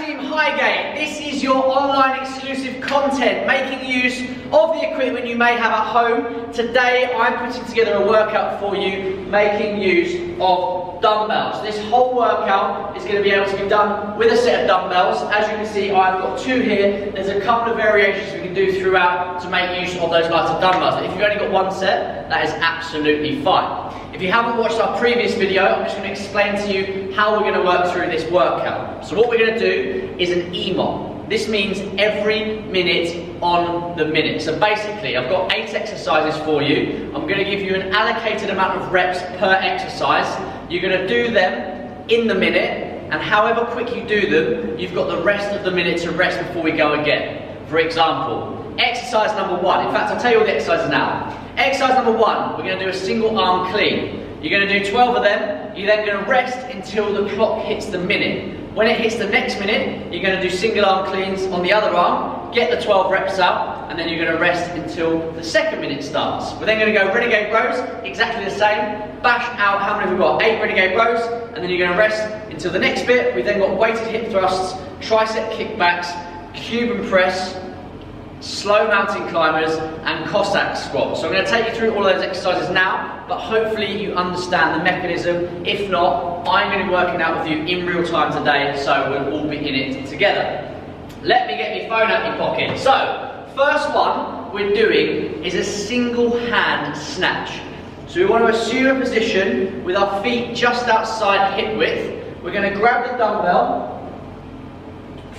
Team Highgate. This is your online exclusive content, making use of the equipment you may have at home. Today I'm putting together a workout for you, making use of dumbbells. This whole workout is going to be able to be done with a set of dumbbells. As you can see, I've got two here. There's a couple of variations we can do throughout to make use of those lighter dumbbells. But if you've only got one set, that is absolutely fine. If you haven't watched our previous video, I'm just going to explain to you how we're going to work through this workout. So what we're going to do is an EMOM. This means every minute on the minute. So basically, I've got 8 exercises for you. I'm going to give you an allocated amount of reps per exercise. You're going to do them in the minute, and however quick you do them, you've got the rest of the minute to rest before we go again. For example, exercise number 1. In fact, I'll tell you all the exercises now. Exercise number 1, we're going to do a single arm clean. You're going to do 12 of them. You're then going to rest until the clock hits the minute. When it hits the next minute, you're going to do single arm cleans on the other arm, get the 12 reps out, and then you're going to rest until the second minute starts. We're then going to go Renegade Rows, exactly the same. Bash out, how many have we got? 8 Renegade Rows, and then you're going to rest until the next bit. We've then got weighted hip thrusts, Tricep Kickbacks, Cuban Press, slow mountain climbers, and Cossack Squats. So I'm going to take you through all those exercises now, but hopefully you understand the mechanism. If not, I'm going to be working out with you in real time today, so we'll all be in it together. Let me get my phone out of my pocket. So, first one we're doing is a single hand snatch. So we want to assume a position with our feet just outside hip width. We're going to grab the dumbbell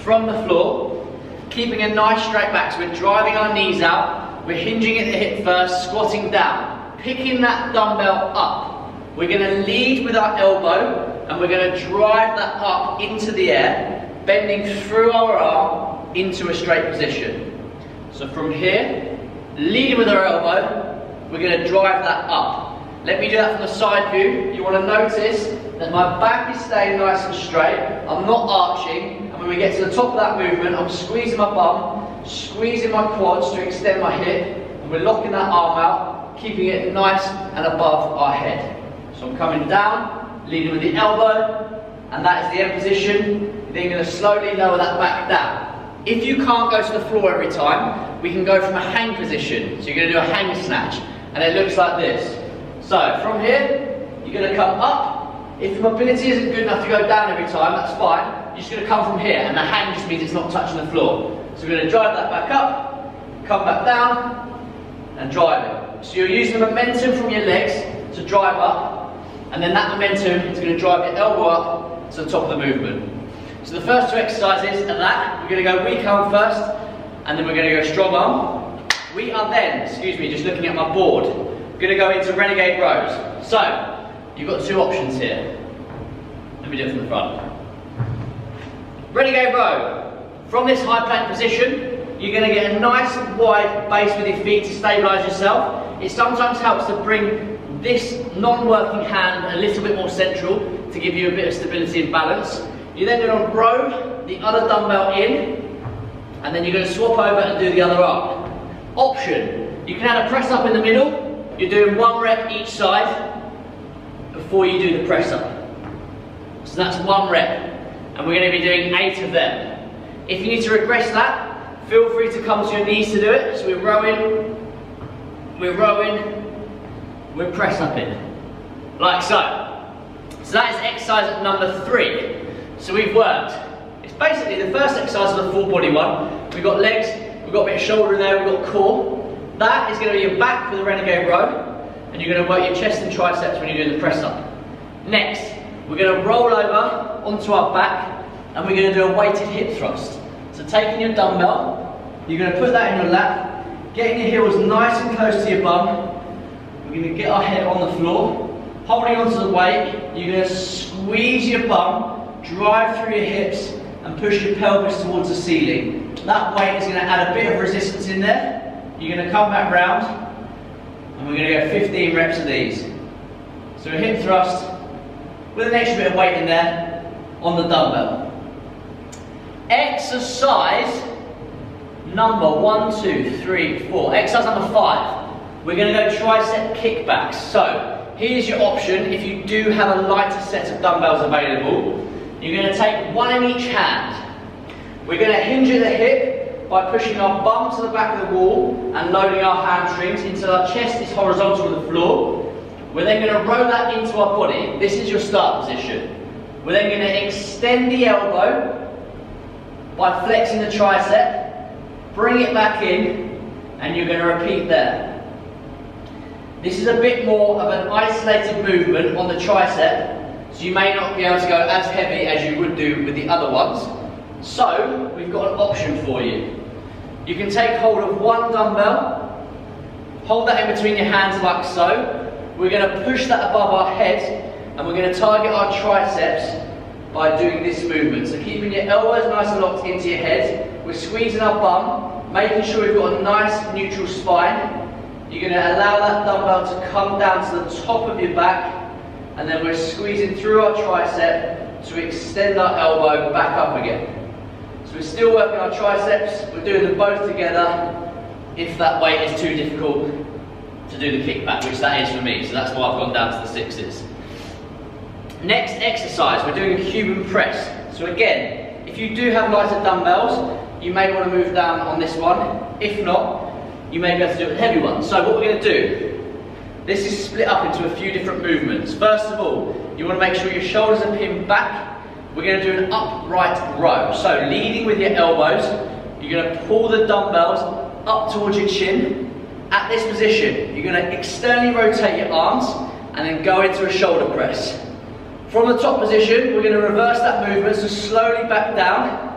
from the floor, keeping a nice straight back, so we're driving our knees out, we're hinging at the hip first, squatting down, picking that dumbbell up. We're going to lead with our elbow, and we're going to drive that up into the air, bending through our arm into a straight position. So from here, leading with our elbow, we're going to drive that up. Let me do that from the side view. You want to notice that my back is staying nice and straight, I'm not arching. When we get to the top of that movement, I'm squeezing my bum, squeezing my quads to extend my hip, and we're locking that arm out, keeping it nice and above our head. So I'm coming down, leading with the elbow, and that is the end position. You're then going to slowly lower that back down. If you can't go to the floor every time, we can go from a hang position. So you're going to do a hang snatch, and it looks like this. So from here, you're going to come up. If your mobility isn't good enough to go down every time, that's fine. You're just going to come from here, and the hang just means it's not touching the floor. So we're going to drive that back up, come back down, and drive it. So you're using the momentum from your legs to drive up, and then that momentum is going to drive your elbow up to the top of the movement. So the first 2 exercises are that. We're going to go weak arm first, and then we're going to go strong arm. We are then, just looking at my board, we're going to go into Renegade Rows. So, you've got 2 options here. Let me do it from the front. Renegade Row. From this high plank position, you're going to get a nice wide base with your feet to stabilise yourself. It sometimes helps to bring this non-working hand a little bit more central to give you a bit of stability and balance. You're then going to row the other dumbbell in, and then you're going to swap over and do the other arm. Option. You can add a press up in the middle. You're doing 1 rep each side before you do the press up. So that's 1 rep. And we're going to be doing 8 of them. If you need to regress that, feel free to come to your knees to do it. So we're rowing, we're press upping, like so. So that is exercise number 3. So we've worked. It's basically the first exercise of the full body one. We've got legs, we've got a bit of shoulder in there, we've got core. That is going to be your back for the Renegade Row, and you're going to work your chest and triceps when you're doing the press up. Next, we're going to roll over onto our back, and we're going to do a weighted hip thrust. So taking your dumbbell, you're going to put that in your lap, getting your heels nice and close to your bum. We're going to get our head on the floor, holding onto the weight. You're going to squeeze your bum, drive through your hips, and push your pelvis towards the ceiling. That weight is going to add a bit of resistance in there. You're going to come back round, and we're going to go 15 reps of these. So a hip thrust, with an extra bit of weight in there on the dumbbell. Exercise number 1, 2, 3, 4. Exercise number 5. We're going to go tricep kickbacks. So here's your option if you do have a lighter set of dumbbells available. You're going to take 1 in each hand. We're going to hinge at the hip by pushing our bum to the back of the wall and loading our hamstrings until our chest is horizontal with the floor. We're then going to roll that into our body. This is your start position. We're then going to extend the elbow by flexing the tricep, bring it back in, and you're going to repeat there. This is a bit more of an isolated movement on the tricep, so you may not be able to go as heavy as you would do with the other ones. So, we've got an option for you. You can take hold of one dumbbell, hold that in between your hands like so. We're going to push that above our head, and we're going to target our triceps by doing this movement. So keeping your elbows nice and locked into your head, we're squeezing our bum, making sure we've got a nice neutral spine. You're going to allow that dumbbell to come down to the top of your back, and then we're squeezing through our tricep to extend our elbow back up again. So we're still working our triceps, we're doing them both together. If that weight is too difficult to do the kickback, which that is for me, so that's why I've gone down to the 6s. Next exercise, we're doing a Cuban press. So again, if you do have lighter dumbbells, you may want to move down on this one. If not, you may be able to do a heavy one. So what we're going to do, this is split up into a few different movements. First of all, you want to make sure your shoulders are pinned back. We're going to do an upright row. So leading with your elbows, you're going to pull the dumbbells up towards your chin. At this position, you're going to externally rotate your arms and then go into a shoulder press. From the top position, we're going to reverse that movement, so slowly back down,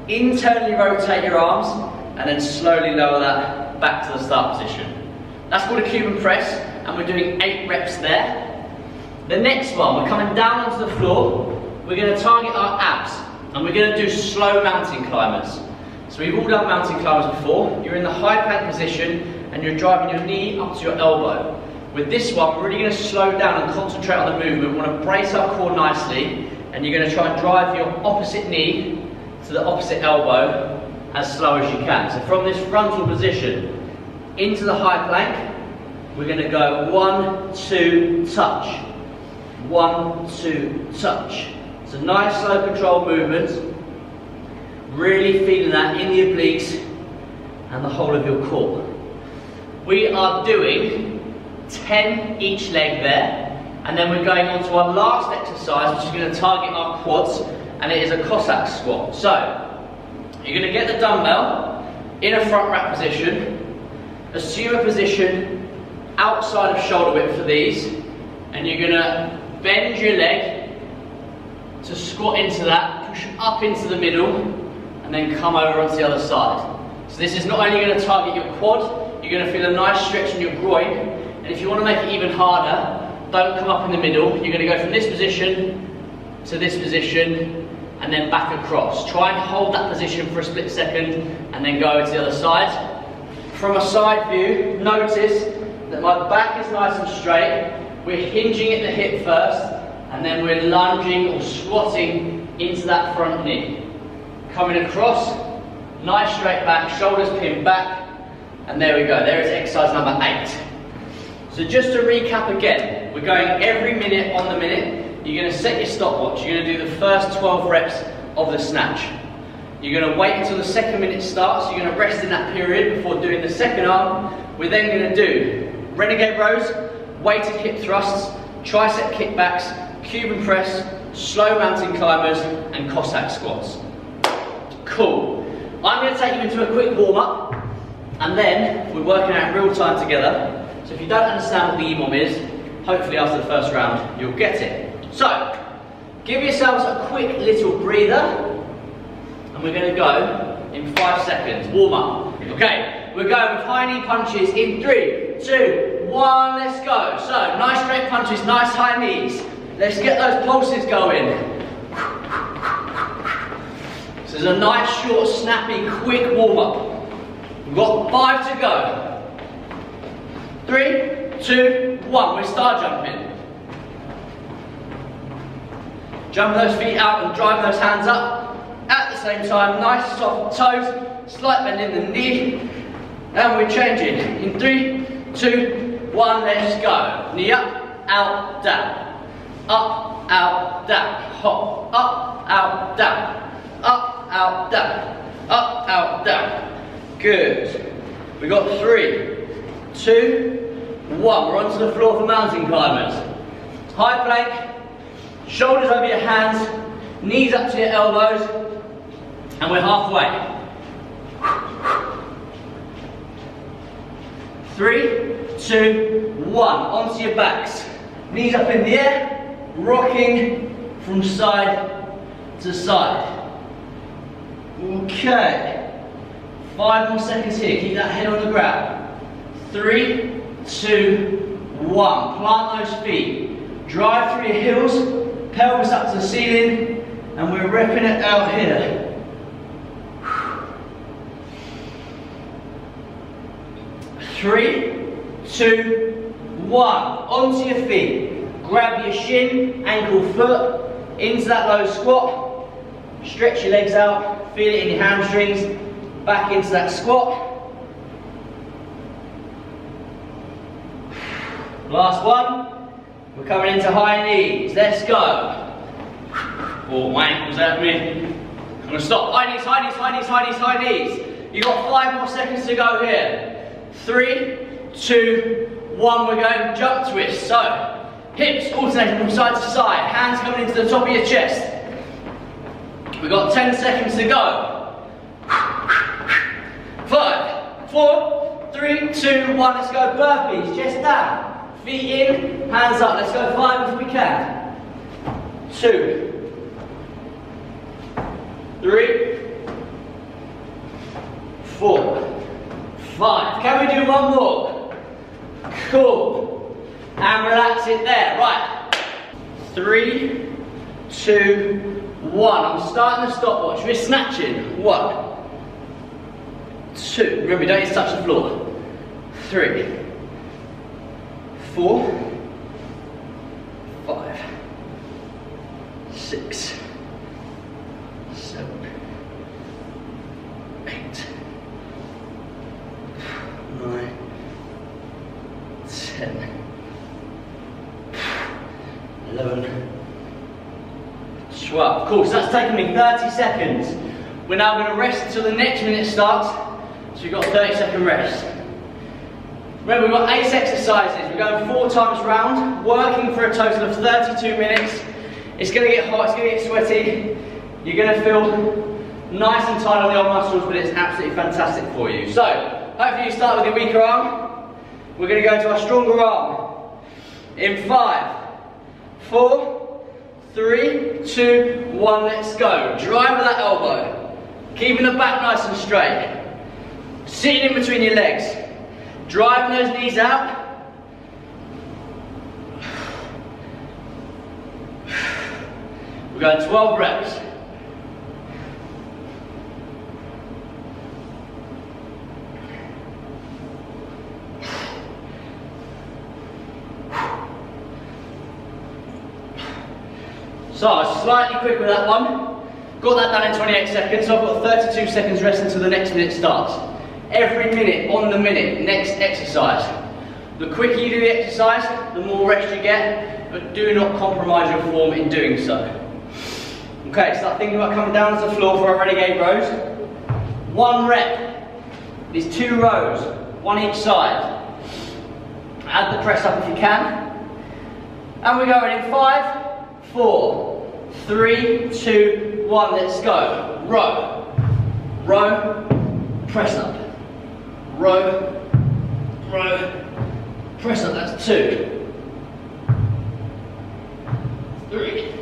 internally rotate your arms, and then slowly lower that back to the start position. That's called a Cuban press, and we're doing 8 reps there. The next one, we're coming down onto the floor, we're going to target our abs, and we're going to do slow mountain climbers. So we've all done mountain climbers before. You're in the high plank position, and you're driving your knee up to your elbow. With this one, we're really going to slow down and concentrate on the movement. We want to brace our core nicely, and you're going to try and drive your opposite knee to the opposite elbow as slow as you can. So from this frontal position into the high plank, we're going to go 1, 2, touch. 1, 2, touch. It's a nice slow controlled movement. Really feeling that in the obliques and the whole of your core. We are doing 10 each leg there, and then we're going on to our last exercise, which is going to target our quads, and it is a Cossack squat. So, you're going to get the dumbbell in a front rack position, assume a position outside of shoulder width for these, and you're going to bend your leg to squat into that, push up into the middle, and then come over onto the other side. So this is not only going to target your quad, you're going to feel a nice stretch in your groin. And if you want to make it even harder, don't come up in the middle. You're going to go from this position to this position and then back across. Try and hold that position for a split second and then go to the other side. From a side view, notice that my back is nice and straight. We're hinging at the hip first, and then we're lunging or squatting into that front knee. Coming across, nice straight back, shoulders pinned back, and there we go. There is exercise number 8. So just to recap again, we're going every minute on the minute. You're going to set your stopwatch. You're going to do the first 12 reps of the snatch. You're going to wait until the second minute starts. You're going to rest in that period before doing the second arm. We're then going to do Renegade Rows, weighted hip thrusts, Tricep Kickbacks, Cuban Press, slow mountain climbers, and Cossack Squats. Cool. I'm going to take you into a quick warm-up, and then we're working out real time together. So if you don't understand what the EMOM is, hopefully after the first round, you'll get it. So, give yourselves a quick little breather, and we're going to go in 5 seconds. Warm up. Okay, we're going with high knee punches in 3, 2, 1, let's go. So, nice straight punches, nice high knees. Let's get those pulses going. This is a nice, short, snappy, quick warm up. We've got 5 to go. 3, 2, 1, we start jumping. Jump those feet out and drive those hands up. At the same time, nice soft toes, slight bend in the knee. And we're changing. In 3, 2, 1, let's go. Knee up, out, down. Up, out, down. Hop, up, out, down. Up, out, down. Up, out, down. Good. We got 3, 2, 1. We're onto the floor for mountain climbers. High plank, shoulders over your hands, knees up to your elbows, and we're halfway. 3, 2, 1. Onto your backs. Knees up in the air, rocking from side to side. Okay. 5 more seconds here. Keep that head on the ground. 3, 2, 1. Plant those feet. Drive through your heels, pelvis up to the ceiling, and we're ripping it out here. 3, 2, 1. Onto your feet. Grab your shin, ankle, foot into that low squat. Stretch your legs out. Feel it in your hamstrings. Back into that squat. Last one. We're coming into high knees. Let's go. Oh, my ankle's at me. I'm going to stop. High knees, high knees, high knees, high knees, high knees. You've got 5 more seconds to go here. 3, 2, 1. We're going jump twist. So, hips alternating from side to side. Hands coming into the top of your chest. We've got 10 seconds to go. 5, 4, 3, 2, 1. Let's go burpees. Chest down. Feet in, hands up. Let's go 5 if we can. 2, 3, 4, 5. Can we do one more? Cool. And relax it there. Right. 3, 2, 1. I'm starting the stopwatch. We're snatching. 1, 2. Remember, you don't need to touch the floor. 3, 4, 5, 6, 7, 8, 9, 10, 11, 12. Cool, so that's taken me 30 seconds. We're now going to rest until the next minute starts. So we've got a 30-second rest. Remember, we've got 8 exercises. We're going 4 times round, working for a total of 32 minutes. It's going to get hot, it's going to get sweaty. You're going to feel nice and tight on the old muscles, but it's absolutely fantastic for you. So, hopefully you start with your weaker arm. We're going to go to our stronger arm. In 5, 4, 3, 2, 1, let's go. Drive with that elbow. Keeping the back nice and straight. Sitting in between your legs. Driving those knees out. We're going 12 reps. So, slightly quicker with that one. Got that done in 28 seconds, so I've got 32 seconds rest until the next minute starts. Every minute, on the minute, next exercise. The quicker you do the exercise, the more rest you get, but do not compromise your form in doing so. Okay, start thinking about coming down to the floor for our Renegade Rows. 1 rep is 2 rows, 1 each side. Add the press up if you can. And we're going in 5, 4, 3, 2, 1, let's go. Row, row, press up. Row, row, press up, that's 2, 3,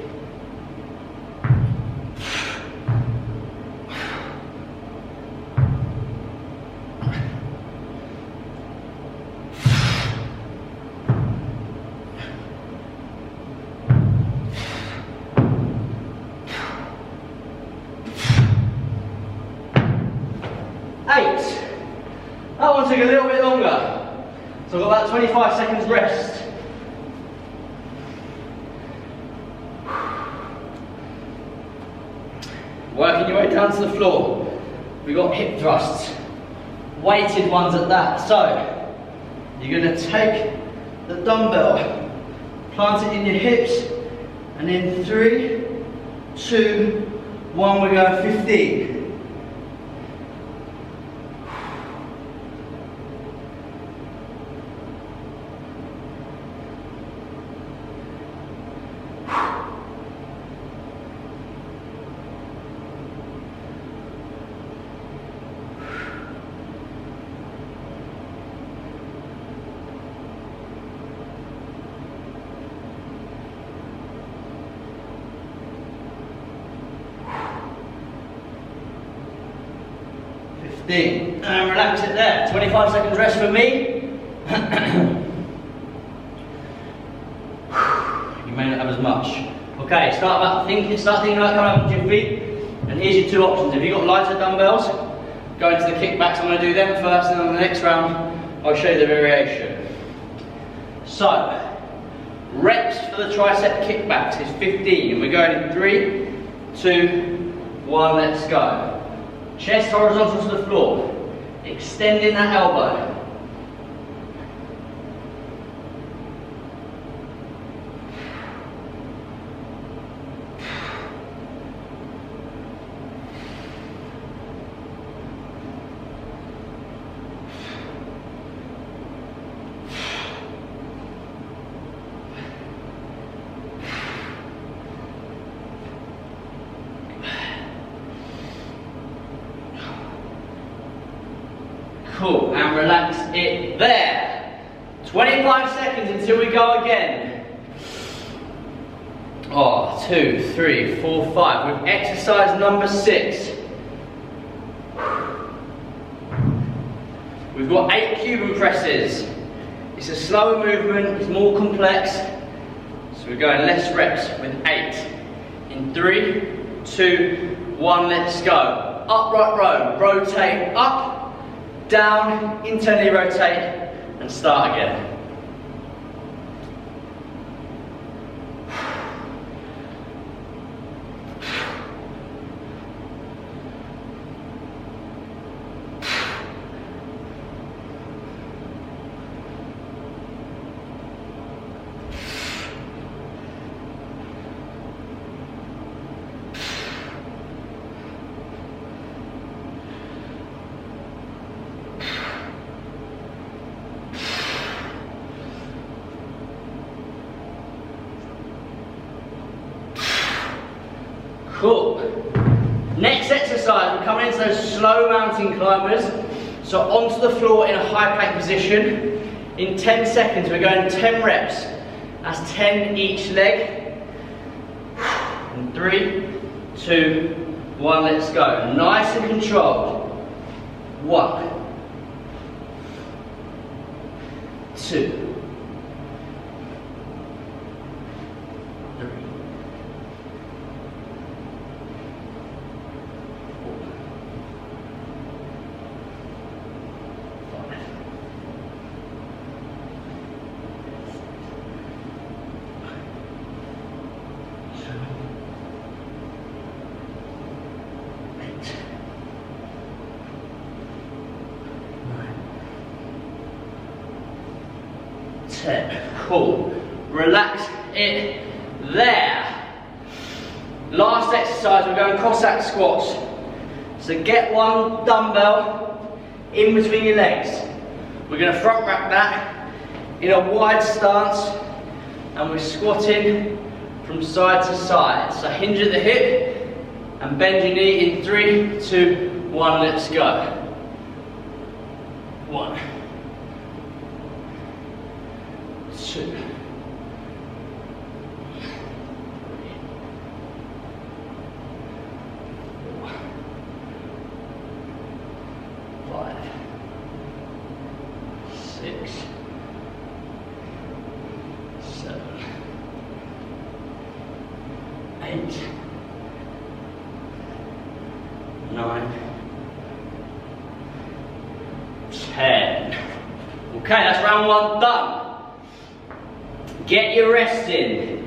8. That one took a little bit longer. So I've got about 25 seconds rest. Working your way down to the floor. We've got hip thrusts. Weighted ones at that. So, you're going to take the dumbbell, plant it in your hips, and in 3, 2, 1, we're going 15. And relax it there. 25 seconds rest for me. You may not have as much. Okay, start thinking about coming up onto your feet. And here's your two options. If you've got lighter dumbbells, go into the kickbacks. I'm going to do them first, and then on the next round, I'll show you the variation. So, reps for the tricep kickbacks is 15. And we're going in 3, 2, 1, let's go. Chest horizontal to the floor, extending that elbow. Cool, and relax it there. 25 seconds until we go again. 2, 3, 4, 5. With exercise number 6. We've got 8 Cuban presses. It's a slower movement, it's more complex. So we're going less reps with 8. In 3, 2, 1, let's go. Upright row, rotate up. Down, internally rotate, and start again. Cool. Next exercise, we're coming into those slow mountain climbers. So onto the floor in a high plank position. In 10 seconds, we're going 10 reps. That's 10 each leg. In 3, 2, 1, let's go. Nice and controlled. 1, 2, 3, 10. Cool. Relax it there. Last exercise, we're going Cossack Squats. So get one dumbbell in between your legs. We're going to front rack that in a wide stance, and we're squatting from side to side. So hinge at the hip and bend your knee in 3, 2, 1, let's go. 1, 2, 5, 6, 7, 8, 9, 10. Okay, that's round 1 done. Get your rest in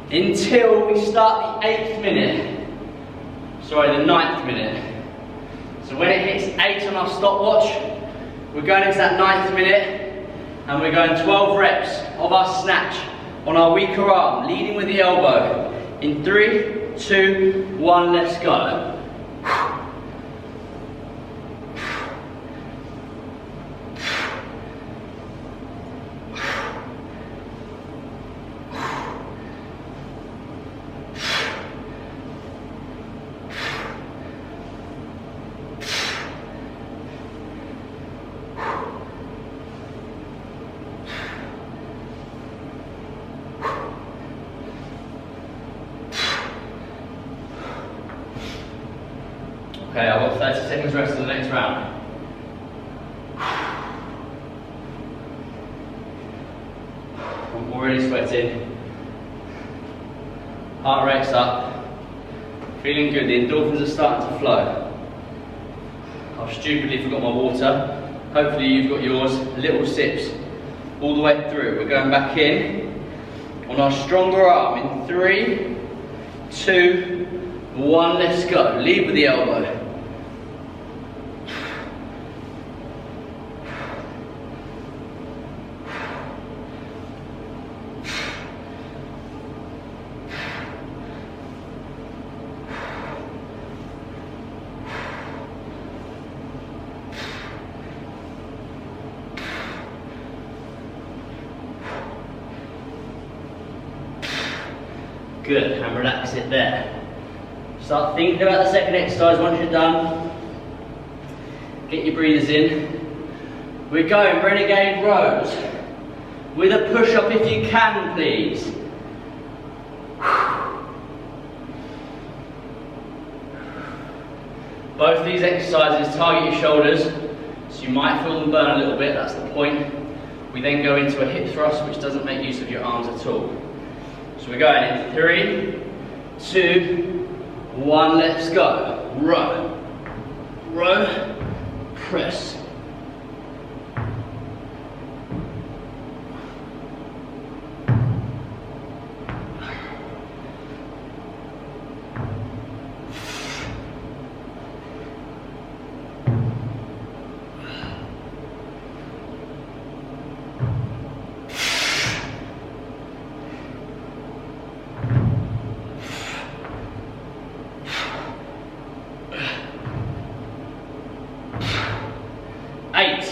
until we start the 8th minute. Sorry, the 9th minute. So when it hits 8 on our stopwatch, we're going into that 9th minute and we're going 12 reps of our snatch on our weaker arm, leading with the elbow. In 3, 2, 1, let's go. Okay, I've got 30 seconds rest in the next round. I'm already sweating. Heart rate's up. Feeling good, the endorphins are starting to flow. I've stupidly forgot my water. Hopefully you've got yours. Little sips all the way through. We're going back in on our stronger arm in 3, 2, 1, let's go. Lead with the elbow. Good, and relax it there. Start thinking about the second exercise once you're done. Get your breathers in. We're going Renegade Rows with a push-up if you can, please. Both these exercises target your shoulders, so you might feel them burn a little bit, that's the point. We then go into a hip thrust, which doesn't make use of your arms at all. So we're going in 3, 2, 1, let's go. Row, row, press.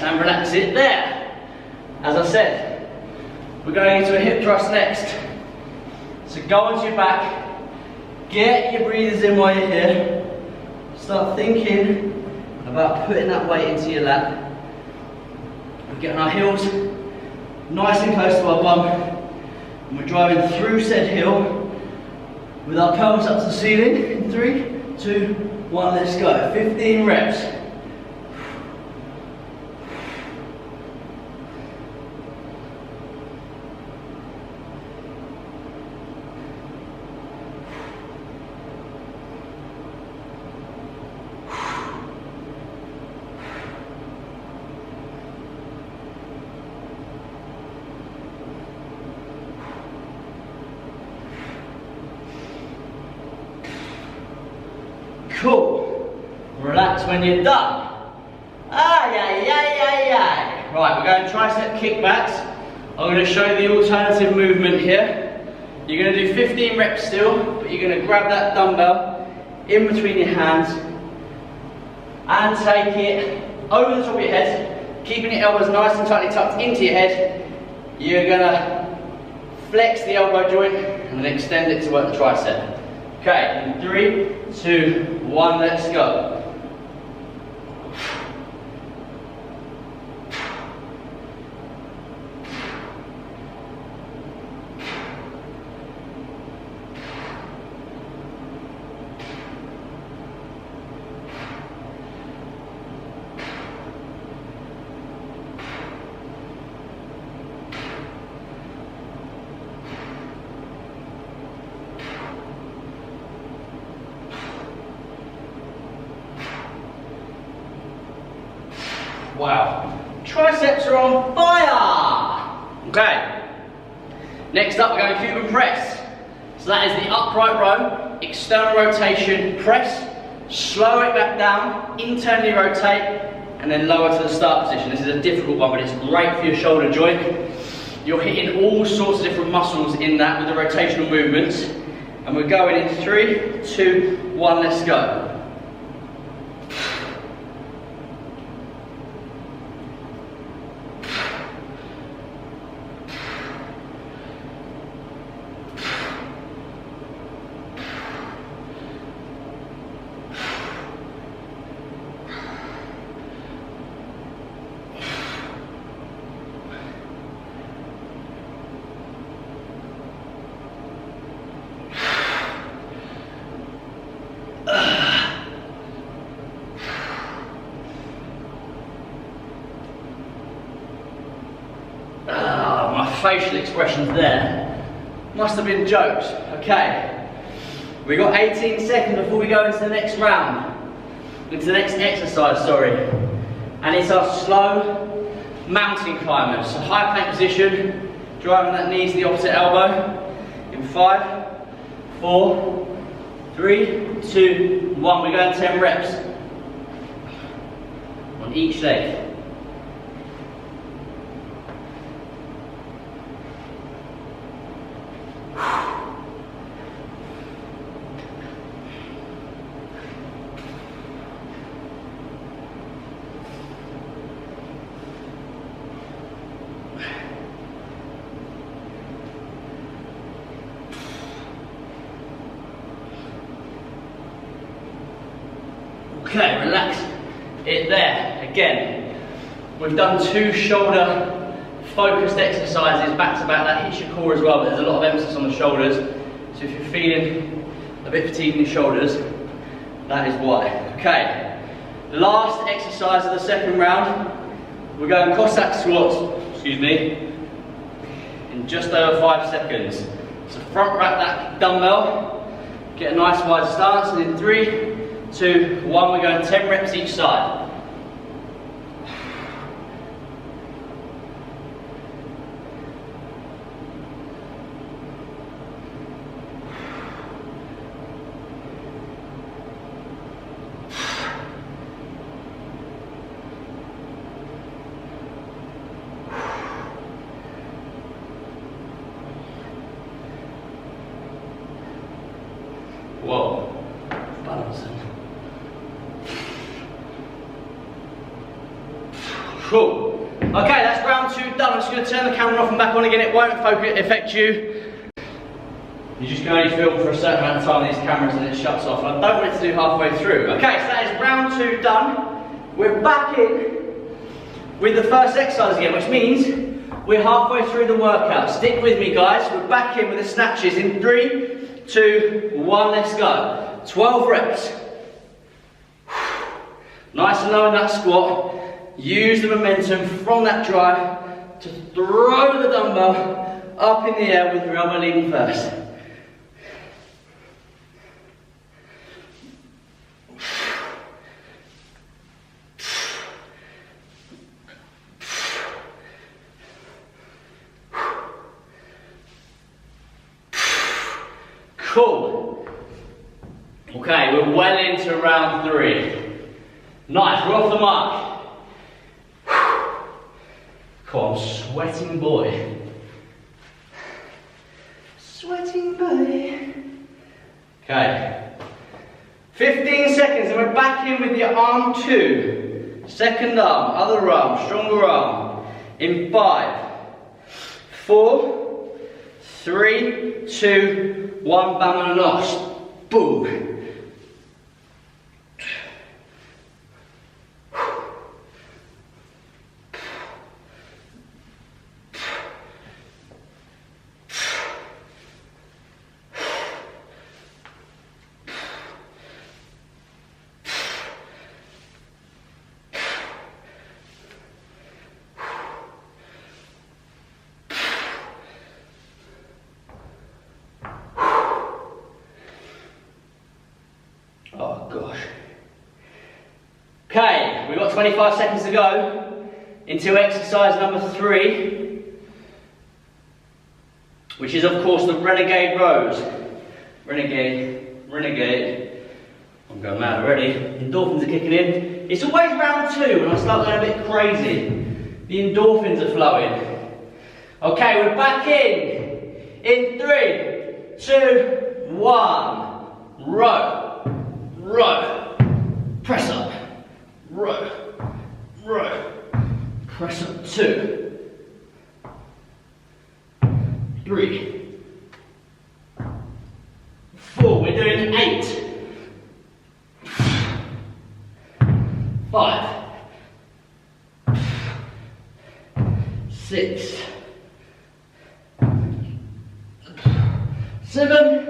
And relax it there. As I said, we're going into a hip thrust next. So go onto your back, get your breathers in while you're here. Start thinking about putting that weight into your lap. We're getting our heels nice and close to our bum. And we're driving through said heel with our pelvis up to the ceiling. In 3, 2, 1, let's go. 15 reps. Cool. Relax when you're done. Ay, ay, ay, ay, ay. Right, we're going tricep kickbacks. I'm going to show you the alternative movement here. You're going to do 15 reps still, but you're going to grab that dumbbell in between your hands and take it over the top of your head, keeping your elbows nice and tightly tucked into your head. You're going to flex the elbow joint and then extend it to work the tricep. Okay, in 3, 2, 1, let's go. Wow, triceps are on fire! Okay, next up we're going Cuban press. So that is the upright row, external rotation, press, slow it back down, internally rotate, and then lower to the start position. This is a difficult one, but it's great for your shoulder joint. You're hitting all sorts of different muscles in that with the rotational movements. And And we're going in 3, 2, 1, let's go. Facial expressions there must have been jokes. Okay, we got 18 seconds before we go into the next round, into the next exercise, sorry, and it's our slow mountain climbers. So high plank position, driving that knee to the opposite elbow in 5, 4, 3, 2, 1. We're going 10 reps on each leg. Okay, relax it there. Again, we've done 2 shoulder focused exercises back to back. That hits your core as well, but there's a lot of emphasis on the shoulders. So if you're feeling a bit fatigued in your shoulders, that is why. Okay, last exercise of the second round. We're going Cossack Squats, excuse me, in just over 5 seconds. So front rack that dumbbell, get a nice wide stance, and in 3, 2, 1, we're going 10 reps each side. Whoa, balancing. Cool. Okay, that's round 2 done. I'm just going to turn the camera off and back on again. It won't affect you. You just can only film for a certain amount of time with these cameras and it shuts off. I don't want it to do halfway through. Okay, so that is round 2 done. We're back in with the first exercise again, which means we're halfway through the workout. Stick with me, guys. We're back in with the snatches in 3, 2, 1, let's go. 12 reps. Nice and low in that squat. Use the momentum from that drive to throw the dumbbell up in the air with your elbow leading first. Cool. Okay, we're well into round 3. Nice, we're off the mark. Cool, I'm sweating boy. Sweating boy. Okay. 15 seconds and we're back in with your arm 2. Second arm, other arm, stronger arm. In 5, 4, 3, 2, 1, vámonos. Boom. Oh gosh. Okay, we've got 25 seconds to go into exercise number 3, which is of course the Renegade Rows. Renegade. I'm going mad already. Endorphins are kicking in. It's always round 2 when I start going a bit crazy. The endorphins are flowing. Okay, we're back in 3, 2, 1. Row, row, press up, row, row, press up. 2, 3, 4. We're doing 8. 5, 6, 7,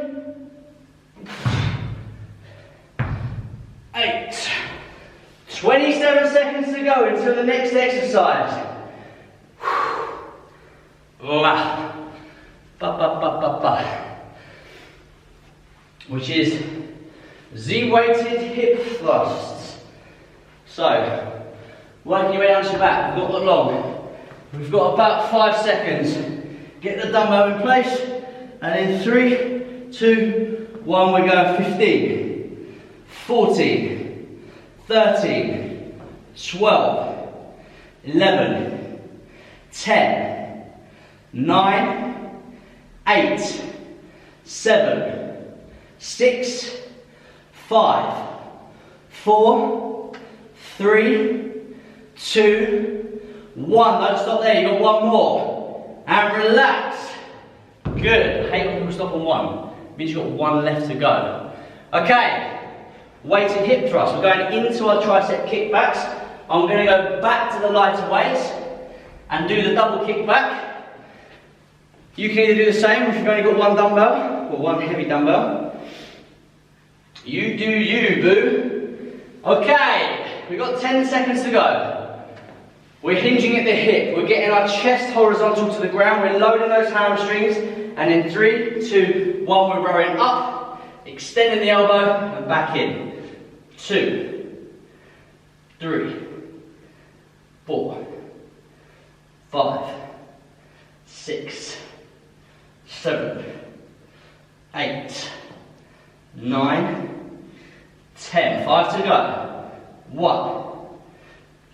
8. 27 seconds to go until the next exercise. Which is Z-weighted hip thrusts. So, working your way down to your back. We've got not long. We've got about 5 seconds. Get the dumbbell in place, and in 3, 2, 1, we're going 15, 14, 13, 12, 11, 10, 9, 8, 7, 6, 5, 4, 3, 2, 1. Don't stop there, you've got one more. And relax. Good. I hate when people stop on 1. It means you've got 1 left to go. Okay. Weighted hip thrust. We're going into our tricep kickbacks. I'm going to go back to the lighter weights and do the double kickback. You can either do the same if you've only got 1 dumbbell or 1 heavy dumbbell. You do you, boo. Okay, we've got 10 seconds to go. We're hinging at the hip. We're getting our chest horizontal to the ground. We're loading those hamstrings. And in 3, 2, 1, we're rowing up, extending the elbow and back in. 2, 3, 4, 5, 6, 7, 8, 9, 10. 5 to go. 1,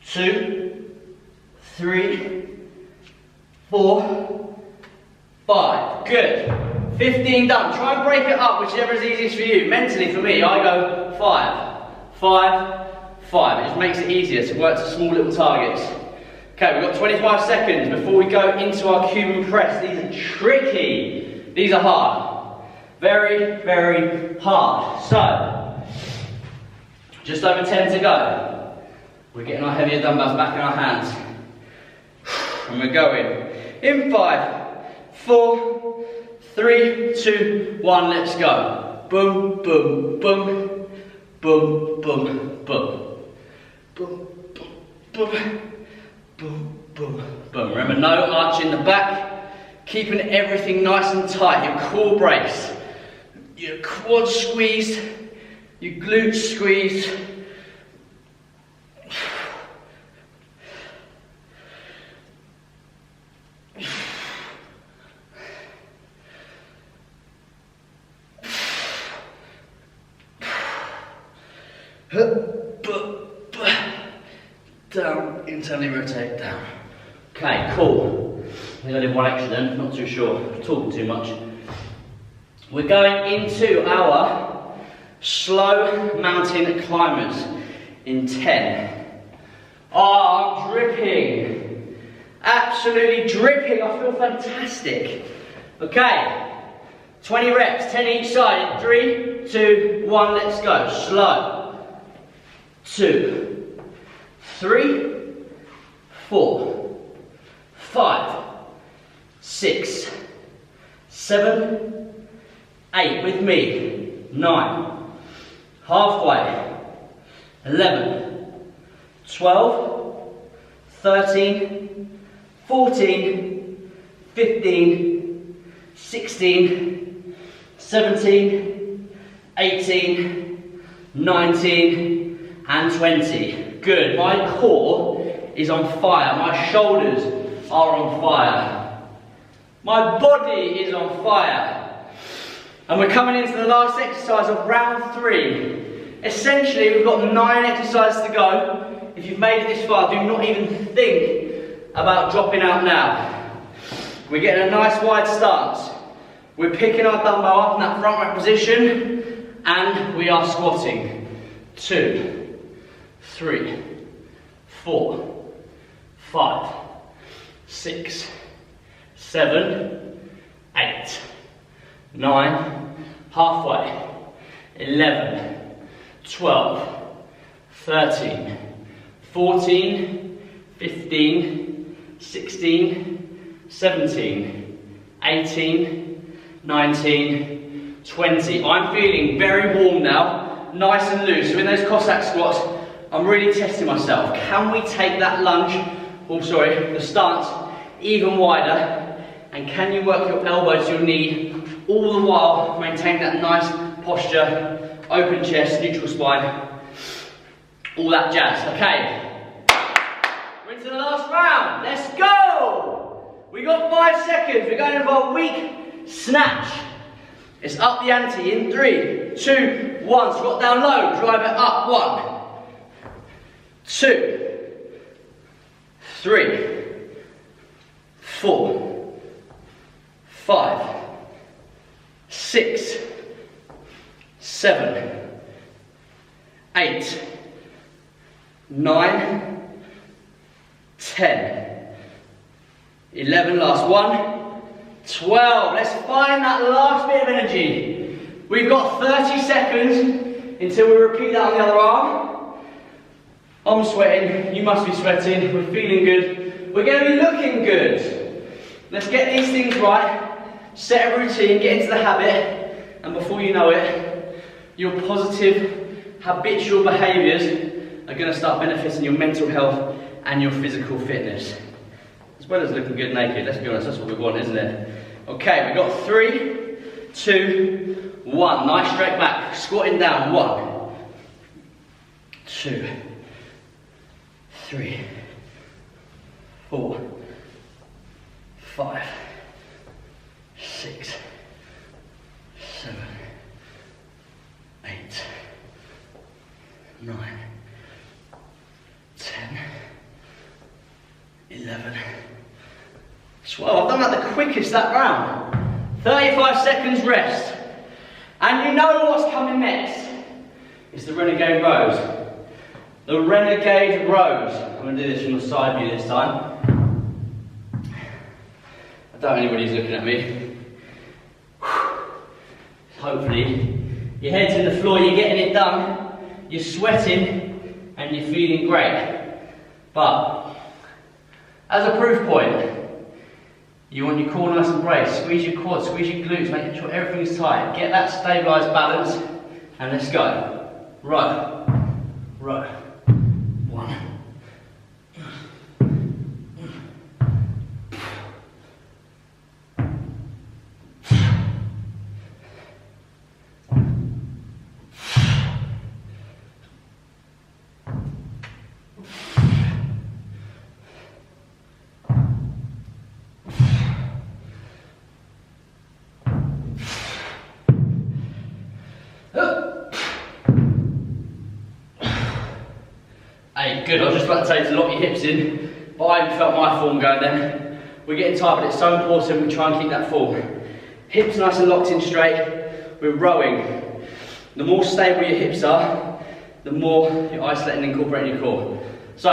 2, 3, 4, 5. Good. 15 done. Try and break it up, whichever is easiest for you. Mentally, for me, I go 5, 5, 5. It just makes it easier to work to small little targets. Okay, we've got 25 seconds before we go into our Cuban press. These are tricky. These are hard. Very, very hard. So, just over 10 to go. We're getting our heavier dumbbells back in our hands. And we're going in 5, 4, 3, 2, 1, let's go. Boom, boom, boom, boom, boom, boom. Boom, boom, boom, boom, boom, boom. Remember, no arch in the back. Keeping everything nice and tight. Your core brace, your quads squeezed, your glutes squeezed. Down, internally rotate, down. Okay, cool. I think I did 1 extra then, not too sure. I'm talking too much. We're going into our slow mountain climbers in 10. Oh, I'm dripping. Absolutely dripping. I feel fantastic. Okay, 20 reps, 10 each side. In 3, 2, 1, let's go. Slow. 2, 3, 4, 5, 6, 7, 8, with me, 9, halfway, 11, 12, 13, 14, 15, 16, 17, 18, 19, and 20. Good, my core is on fire, my shoulders are on fire, my body is on fire. And we're coming into the last exercise of round 3. Essentially, we've got 9 exercises to go. If you've made it this far, do not even think about dropping out now. We're getting a nice wide stance. We're picking our dumbbell up in that front rack position and we are squatting. 2, 3, 4, 5, 6, 7, 8, 9, halfway, 11, 12, 13, 14, 15, 16, 17, 18, 19, 20. I'm feeling very warm now, nice and loose. So in those Cossack squats, I'm really testing myself. Can we take that lunge, the stance, even wider? And can you work your elbow to your knee, all the while maintain that nice posture, open chest, neutral spine, all that jazz. Okay, we're into the last round. Let's go. We got 5 seconds. We're going into our weak snatch. It's up the ante in 3, 2, 1. Squat down low, drive it up. 1, 2, 3, 4, 5, 6, 7, 8, 9, 10, 11, last 1, 12. Let's find that last bit of energy. We've got 30 seconds until we repeat that on the other arm. I'm sweating, you must be sweating, we're feeling good. We're going to be looking good. Let's get these things right, set a routine, get into the habit, and before you know it, your positive, habitual behaviours are going to start benefiting your mental health and your physical fitness. As well as looking good naked, let's be honest, that's what we want, isn't it? Okay, we've got 3, 2, 1. Nice straight back, squatting down. 1, 2, 3, 4, 5, 6, 7, 8, 9, 10, 11, 12. I've done that the quickest that round. 35 seconds rest. And you know what's coming next? It's the Renegade Rows. The Renegade Rows. I'm going to do this from the side view this time. I doubt anybody's looking at me. Hopefully, your head's in the floor, you're getting it done, you're sweating, and you're feeling great. But, as a proof point, you want your core nice and braced, squeeze your quads, squeeze your glutes, make sure everything's tight, get that stabilised balance, and let's go. Row, row, 1. 8, good. I was just about to say to lock your hips in, but I haven't felt my form going then. We're getting tired, but it's so important we try and keep that form. Hips nice and locked in straight. We're rowing. The more stable your hips are, the more you're isolating and incorporating your core. So,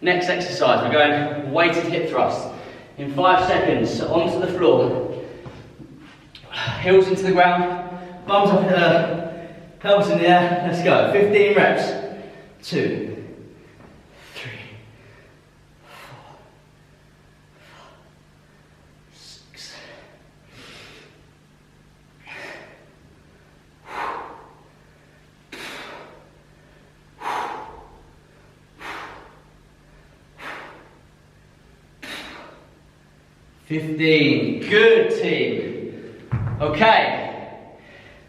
next exercise, we're going weighted hip thrust. In 5 seconds, onto the floor. Heels into the ground, bums up in the air, pelvis in the air. Let's go. 15 reps. 2, 3, 4, 5, 6. 15. Good, team. Okay.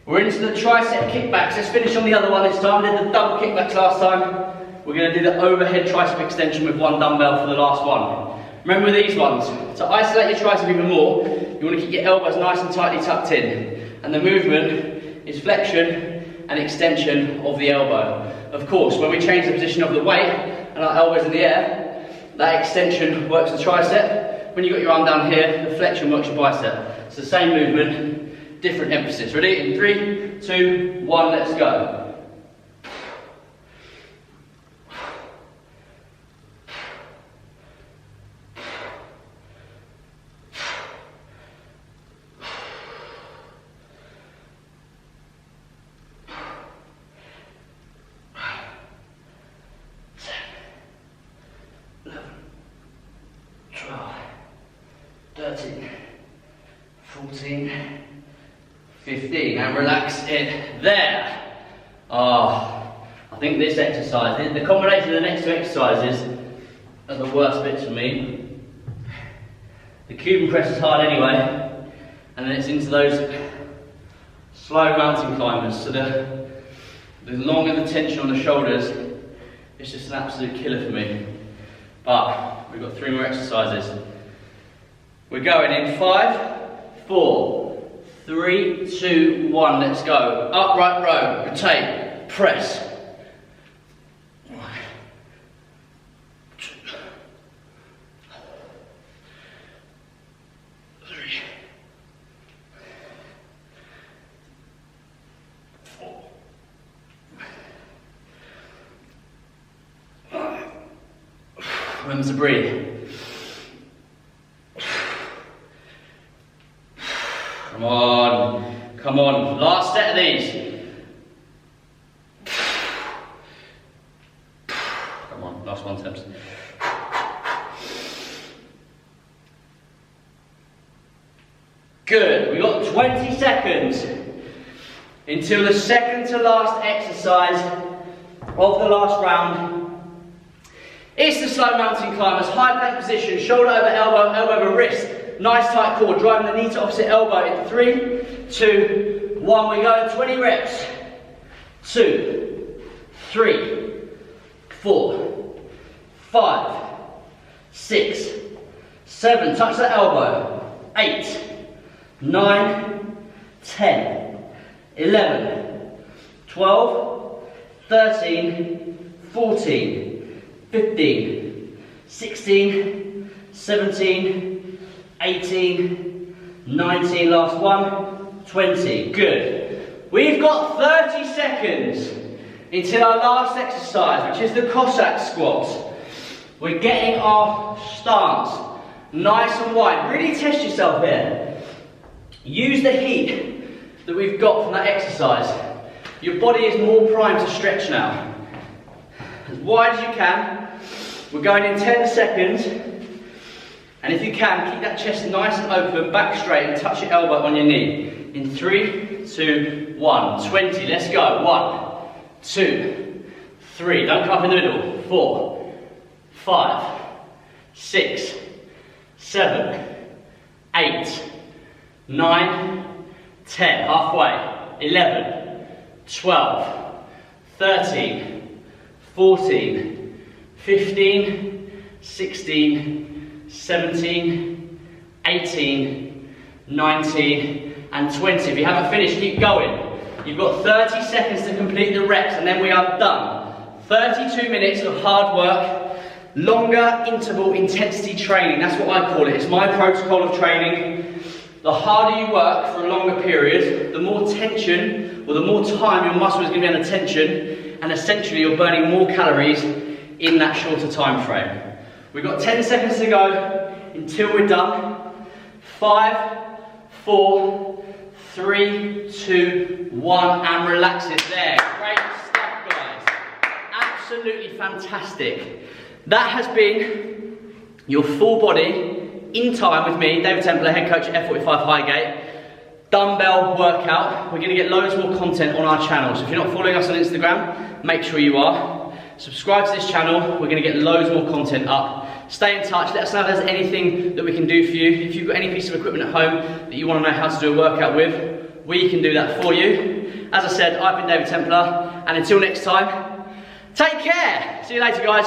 We're into the tricep kickbacks. Let's finish on the other one this time. We did the double kickbacks last time. We're going to do the overhead tricep extension with 1 dumbbell for the last one. Remember these ones. To isolate your tricep even more, you want to keep your elbows nice and tightly tucked in. And the movement is flexion and extension of the elbow. Of course, when we change the position of the weight and our elbows in the air, that extension works the tricep. When you've got your arm down here, the flexion works your bicep. It's the same movement, different emphasis. Ready? In 3, 2, 1, let's go. And relax it there. Oh, I think this exercise, the combination of the next two exercises are the worst bits for me. The Cuban press is hard anyway, and then it's into those slow mountain climbers. So the longer the tension on the shoulders, it's just an absolute killer for me. But we've got 3 more exercises. We're going in 5, 4, 3, 2, 1, let's go. Upright row, rotate, press. 1, 2, 3, 4, 5. Remember to breathe. Come on, come on, last set of these. Come on, last one, Temps. Good, we've got 20 seconds until the second to last exercise of the last round. It's the slow mountain climbers, high plank position, shoulder over elbow, elbow over wrist. Nice tight core, driving the knee to opposite elbow in 3, 2, 1, we go, 20 reps. 2, 3, 4, 5, 6, 7, touch that elbow. 8, 9, 10, 11, 12, 13, 14, 15, 16, 17, 18, 19, last one, 20, good. We've got 30 seconds until our last exercise, which is the Cossack Squats. We're getting our stance nice and wide. Really test yourself here. Use the heat that we've got from that exercise. Your body is more primed to stretch now. As wide as you can. We're going in 10 seconds. And if you can, keep that chest nice and open, back straight, and touch your elbow on your knee. In 3, 2, 1, 20, let's go. 1, 2, 3, don't come up in the middle. 4, 5, 6, 7, 8, 9, 10, halfway. 11, 12, 13, 14, 15, 16, 17, 18, 19, and 20. If you haven't finished, keep going. You've got 30 seconds to complete the reps, and then we are done. 32 minutes of hard work, longer interval intensity training. That's what I call it. It's my protocol of training. The harder you work for a longer period, the more tension, or the more time your muscle is going to be under tension, and essentially you're burning more calories in that shorter time frame. We've got 10 seconds to go until we're done. 5, 4, 3, 2, 1, and relax it there. Great stuff, guys. Absolutely fantastic. That has been your full body in time with me, David Templar, head coach at F45 Highgate. Dumbbell workout. We're going to get loads more content on our channel. So if you're not following us on Instagram, make sure you are. Subscribe to this channel, we're going to get loads more content up. Stay in touch, let us know if there's anything that we can do for you. If you've got any piece of equipment at home that you want to know how to do a workout with, we can do that for you. As I said, I've been David Templar, and until next time, take care. See you later, guys.